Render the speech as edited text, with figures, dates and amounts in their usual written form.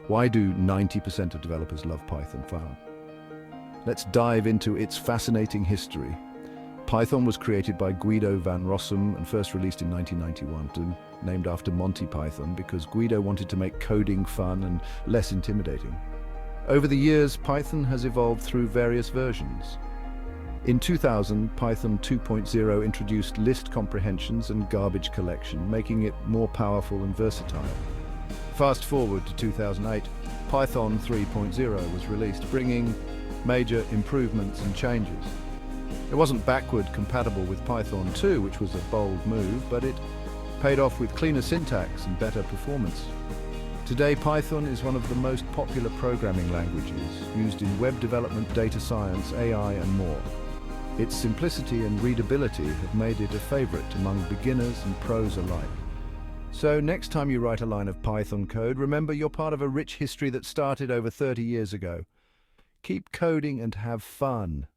Why do 90% of developers love Python? Wow. Let's dive into its fascinating history. Python was created by Guido van Rossum and first released in 1991, named after Monty Python, because Guido wanted to make coding fun and less intimidating. Over the years, Python has evolved through various versions. In 2000, Python 2.0 introduced list comprehensions and garbage collection, making it more powerful and versatile. Fast forward to 2008, Python 3.0 was released, bringing major improvements and changes. It wasn't backward compatible with Python 2, which was a bold move, but it paid off with cleaner syntax and better performance. Today, Python is one of the most popular programming languages, used in web development, data science, AI, and more. Its simplicity and readability have made it a favorite among beginners and pros alike. So next time you write a line of Python code, remember you're part of a rich history that started over 30 years ago. Keep coding and have fun.